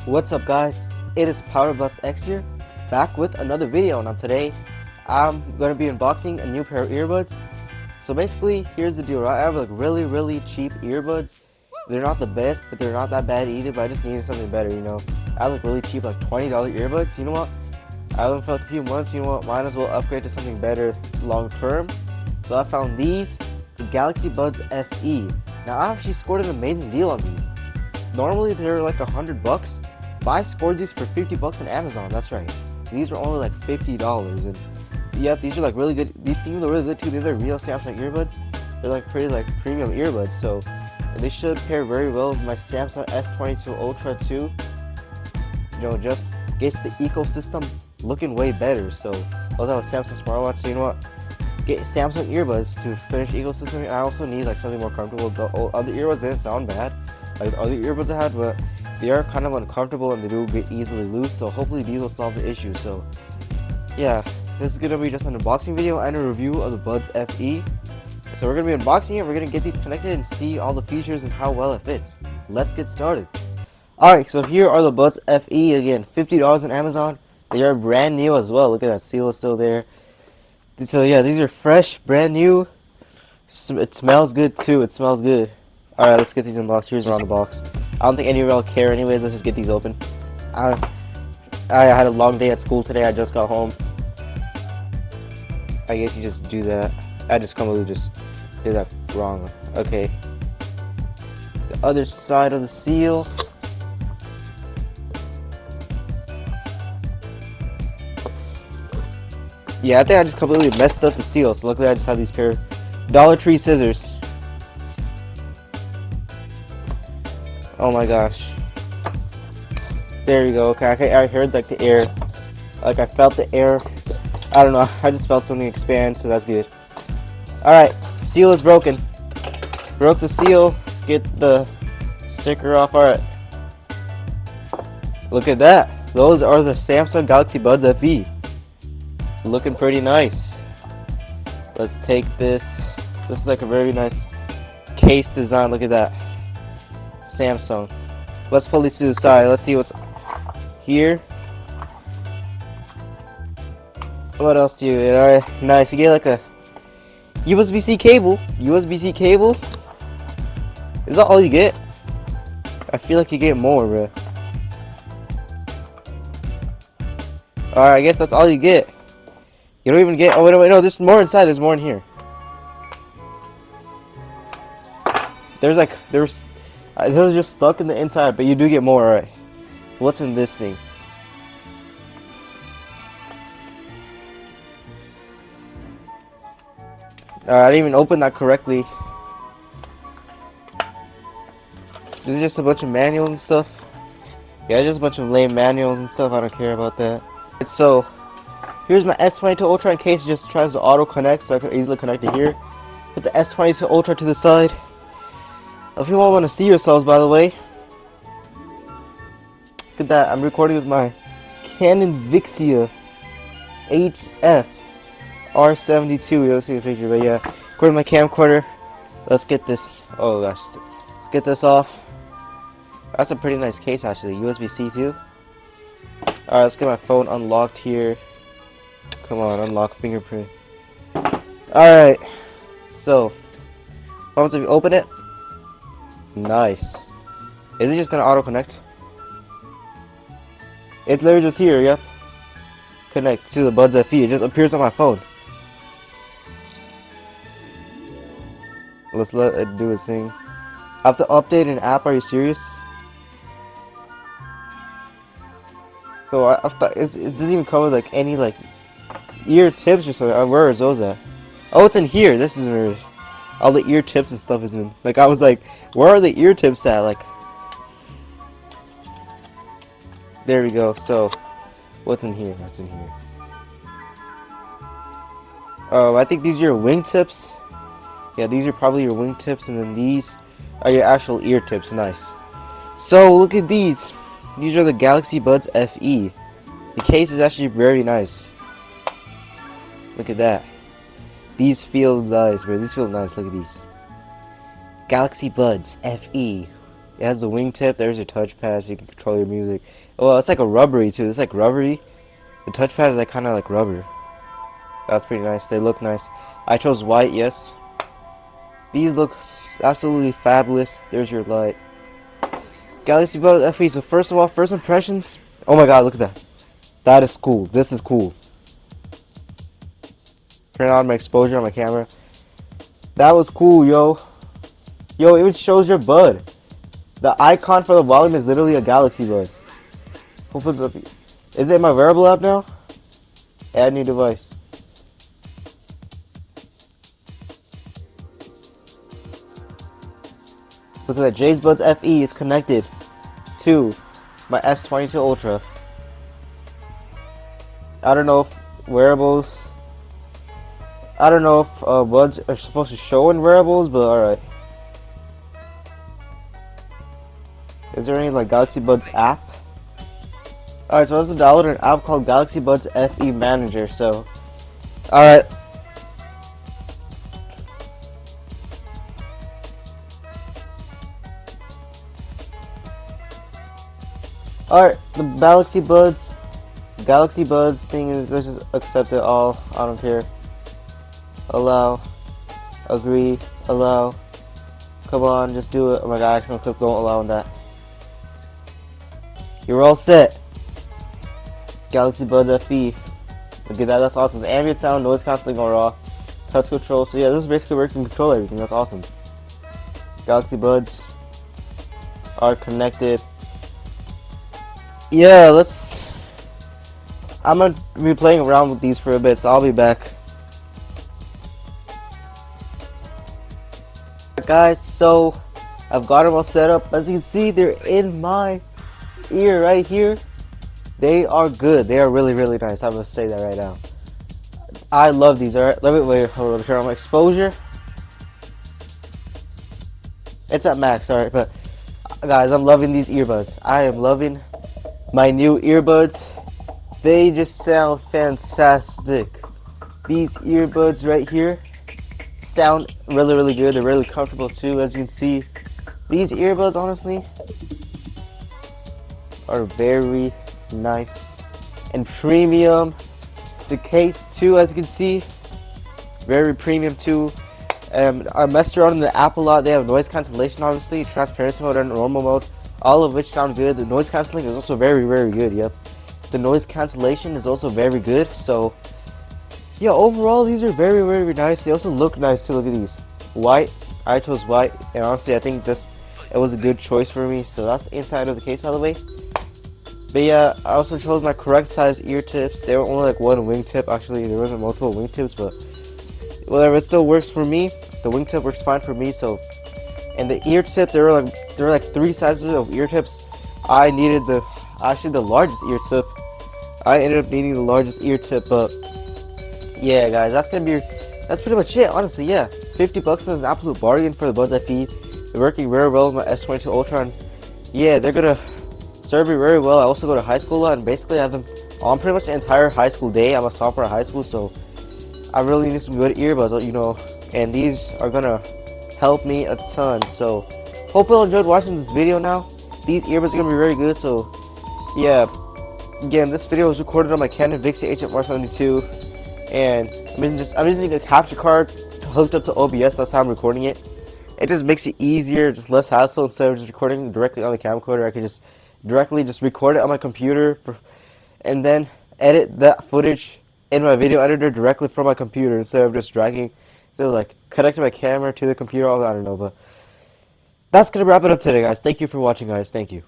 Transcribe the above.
What's up guys, it is PowerBus X here, back with another video. Now today, I'm going to be unboxing a new pair of earbuds. So basically, here's the deal, right? I have like really cheap earbuds. They're not the best, but they're not that bad either, but I just needed something better, you know. I have like really cheap, like $20 earbuds. You know what? I have them for like a few months, you know what? Might as well upgrade to something better long term. So I found these, the Galaxy Buds FE. Now I actually scored an amazing deal on these. Normally they're like $100, but I scored these for $50 on Amazon. That's right. These are only like $50, and yeah, these are like really good. These seem really good too. These are real Samsung earbuds. They're like pretty like premium earbuds, so they should pair very well with my Samsung S22 Ultra 2. You know, just gets the ecosystem looking way better. So I also have a Samsung smartwatch, so you know what? Get Samsung earbuds to finish ecosystem. And I also need like something more comfortable. The other earbuds didn't sound bad, like the other earbuds I had, but they are kind of uncomfortable and they do get easily loose. So hopefully these will solve the issue. So yeah, this is gonna be just an unboxing video and a review of the Buds FE. So we're gonna be unboxing it. We're gonna get these connected and see all the features and how well it fits. Let's get started. Alright, so here are the Buds FE. Again, $50 on Amazon. They are brand new as well. Look at that, seal is still there. So yeah, these are fresh, brand new. It smells good too. It smells good. Alright, let's get these unboxed. Here's around the box. I don't think any of y'all care anyways. Let's just get these open. I had a long day at school today. I just got home. I guess you just do that. I just completely just did that wrong. Okay. The other side of the seal. Yeah, I think I just completely messed up the seal. So luckily I just have these pair of Dollar Tree scissors. Oh my gosh. There you go. Okay, I heard like the air. Like I felt the air. I don't know. I just felt something expand, so that's good. Alright, seal is broken. Broke the seal. Let's get the sticker off. Alright. Look at that. Those are the Samsung Galaxy Buds FE. Looking pretty nice. Let's take this. This is like a very nice case design. Look at that. Samsung. Let's pull these to the side. Let's see what's here. What else do you get? Alright, nice. You get like a USB-C cable. USB-C cable. Is that all you get? I feel like you get more, bro. Alright, I guess that's all you get. You don't even get. Oh wait, no. There's more inside. There's more in here. There's just stuck in the inside, but you do get more, alright. What's in this thing? I didn't even open that correctly. This is just a bunch of manuals and stuff. Yeah, just a bunch of lame manuals and stuff. I don't care about that. So, here's my S22 Ultra in case it just tries to auto connect, so I can easily connect it here. Put the S22 Ultra to the side. If you all want to see yourselves, by the way, look at that. I'm recording with my Canon Vixia HF R72. Let's see the picture, but yeah, recording my camcorder. Let's get this. Oh gosh, let's get this off. That's a pretty nice case actually. USB-C too. Alright, let's get my phone unlocked here. Come on, unlock fingerprint. Alright, so once we open it. Nice. Is it just gonna auto connect? It's literally just here, yep. Connect to the Buds FE. It just appears on my phone. Let's let it do its thing. I have to update an app, are you serious? So I thought it doesn't even come with like any like ear tips or something. Where is those at? Oh, it's in here. This is where all the ear tips and stuff is in. Like I was like, where are the ear tips at? Like, there we go. So, what's in here? What's in here? I think these are your wing tips. Yeah, these are probably your wing tips, and then these are your actual ear tips. Nice. So look at these. These are the Galaxy Buds FE. The case is actually very nice. Look at that. These feel nice, bro. These feel nice. Look at these. Galaxy Buds FE. It has a wingtip. There's your touchpad, so you can control your music. Well, it's like a rubbery too. It's like rubbery. The touchpad is like kind of like rubber. That's pretty nice. They look nice. I chose white. Yes. These look absolutely fabulous. There's your light. Galaxy Buds FE. So first of all, first impressions. Oh my God, look at that. That is cool. This is cool. Turn on my exposure on my camera. That was cool, yo. Yo, it even shows your bud. The icon for the volume is literally a Galaxy Bud. Opens up. Is it my wearable app now? Add new device. Look at that. Jay's Buds FE is connected to my S22 Ultra. I don't know if wearables. I don't know if buds are supposed to show in wearables, but alright. Is there any like Galaxy Buds app? Alright, so I was to download an app called Galaxy Buds FE Manager. So, alright. Alright, the Galaxy Buds thing is, let's just accept it all. I don't care. Allow. Agree. Allow. Come on, just do it. Oh my God, I accidentally clicked don't allow on that. You're all set. Galaxy Buds FE. Look at that, that's awesome. Ambient sound, noise cancelling are off. Touch control. So yeah, this is basically where you can control everything. That's awesome. Galaxy Buds are connected. Yeah, I'm gonna be playing around with these for a bit, so I'll be back. Guys, so I've got them all set up. As you can see, they're in my ear right here. They are good. They are really, really nice. I'm gonna say that right now. I love these. Alright, let me turn on my exposure. It's at max, alright, but guys, I'm loving these earbuds. I am loving my new earbuds. They just sound fantastic. These earbuds right here sound really, really good. They're really comfortable too, as you can see. These earbuds, honestly, are very nice and premium. The case too, as you can see, very premium too. I messed around in the app a lot. They have noise cancellation, obviously, transparency mode and normal mode, all of which sound good. The noise cancelling is also very, very good. Yep, the noise cancellation is also very good. So yeah, overall these are very, very nice. They also look nice too. Look at these, white. I chose white, and honestly I think it was a good choice for me. So that's the inside of the case, by the way. But yeah, I also chose my correct size ear tips. They were only like one wingtip. Actually, there wasn't multiple wingtips, but whatever, it still works for me. The wingtip works fine for me. So, and the ear tip, there were like 3 sizes of ear tips. I needed the largest ear tip. I ended up needing the largest ear tip, but yeah, guys, that's pretty much it. Honestly, yeah, $50 is an absolute bargain for the Buds FE. They're working very well with my S22 Ultra. And yeah, they're gonna serve me very well. I also go to high school a lot, and basically I have them on pretty much the entire high school day. I'm a sophomore at high school, so I really need some good earbuds, you know, and these are gonna help me a ton. So hope you all enjoyed watching this video. Now these earbuds are gonna be very good. So yeah, again, this video was recorded on my Canon Vixie HFR72, and I'm using a capture card hooked up to OBS. That's how I'm recording it. It just makes it easier, just less hassle. Instead of just recording directly on the camcorder, I can just directly record it on my computer and then edit that footage in my video editor directly from my computer instead of just dragging, so like connecting my camera to the computer. I don't know, but that's gonna wrap it up today, guys. Thank you for watching, guys. Thank you.